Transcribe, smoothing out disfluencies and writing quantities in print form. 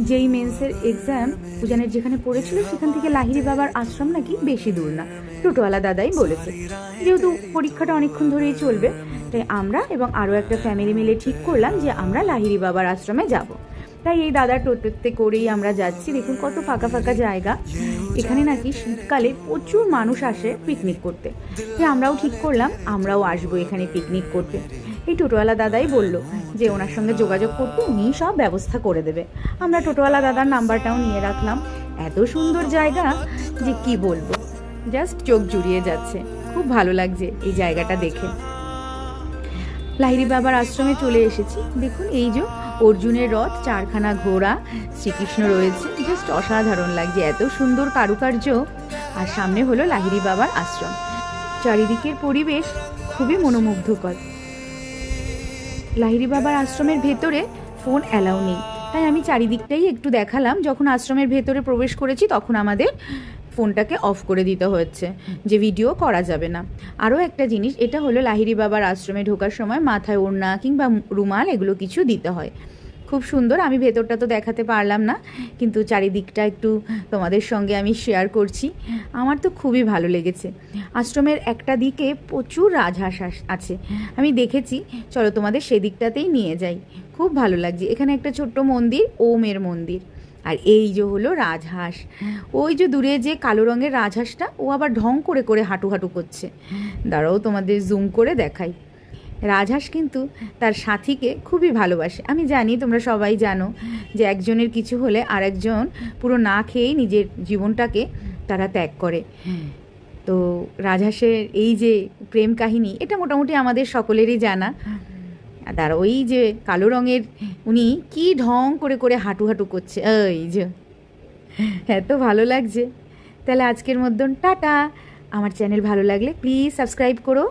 যেই মেন্সের এক্সাম উজানের যেখানে পড়েছিল সেখান থেকে লাহিড়ী বাবার আশ্রম নাকি বেশি দূর না, টোটোওয়ালা দাদাই বলেছে। যেহেতু পরীক্ষাটা অনেকক্ষণ ধরেই চলবে, তাই আমরা এবং আরও একটা ফ্যামিলি মিলে ঠিক করলাম যে আমরা লাহিড়ী বাবার আশ্রমে যাব। তাই এই দাদার টোটোতে করেই আমরা যাচ্ছি। দেখুন কত ফাঁকা ফাঁকা জায়গা। এখানে নাকি শীতকালে প্রচুর মানুষ আসে পিকনিক করতে, যে আমরাও ঠিক করলাম আমরাও আসবো এখানে পিকনিক করতে। এই টোটোওয়ালা দাদাই বলল যে ওনার সঙ্গে যোগাযোগ করতে উনিই সব ব্যবস্থা করে দেবে। আমরা টোটোওয়ালা দাদার নাম্বারটাও নিয়ে রাখলাম। এত সুন্দর জায়গা যে কি বলবো, জাস্ট চোখ জুড়িয়ে যাচ্ছে। খুব ভালো লাগছে এই জায়গাটা দেখে। লাহিড়ী বাবার আশ্রমে চলে এসেছি। দেখুন এই যে অর্জুনের রথ, 4খানা ঘোড়া, শ্রীকৃষ্ণ রয়েছে, জাস্ট অসাধারণ লাগছে, এত সুন্দর কারুকার্য। আর সামনে হলো লাহিড়ী বাবার আশ্রম। চারিদিকের পরিবেশ খুবই মনোমুগ্ধকর। লাহিড়ী বাবার আশ্রমের ভেতরে ফোন অ্যালাউ নেই, তাই আমি চারিদিকটাই একটু দেখালাম। যখন আশ্রমের ভেতরে প্রবেশ করেছি তখন আমাদের ফোনটাকে অফ করে দিতে হচ্ছে, যে ভিডিও করা যাবে না। আরও একটা জিনিস, এটা হলো লাহিড়ী বাবার আশ্রমে ঢোকার সময় মাথায় ওড়না কিংবা রুমাল এগুলো কিছু দিতে হয়। খুব সুন্দর। আমি ভেতরটা তো দেখাতে পারলাম না, কিন্তু চারিদিকটা একটু তোমাদের সঙ্গে আমি শেয়ার করছি। আমার তো খুবই ভালো লেগেছে। আশ্রমের একটা দিকে প্রচুর রাজহাঁস আছে, আমি দেখেছি। চলো তোমাদের সেদিকটাতেই নিয়ে যাই। খুব ভালো লাগছে। এখানে একটা ছোট্ট মন্দির, ওমের মন্দির। আর এই যে হলো রাজহাঁস। ওই যে দূরে যে কালো রঙের রাজহাঁসটা, ও আবার ঢং করে করে হাঁটু হাঁটু করছে। দাঁড়াও তোমাদের জুম করে দেখাই। রাজহাঁস কিন্তু তার সাথীকে খুবই ভালোবাসে। আমি জানি তোমরা সবাই জানো যে একজনের কিছু হলে আরেকজন পুরো না খেয়েই নিজের জীবনটাকে তারা ত্যাগ করে। তো রাজহাঁসের এই যে প্রেম কাহিনী, এটা মোটামুটি আমাদের সকলেরই জানা। আর ওই যে কালো রঙের উনি কি ঢং করে করে হাঁটু হাঁটু করছে, এই যে এত ভালো লাগছে। তাহলে আজকের মতন টাটা। আমার চ্যানেল ভালো লাগলে প্লিজ সাবস্ক্রাইব করো।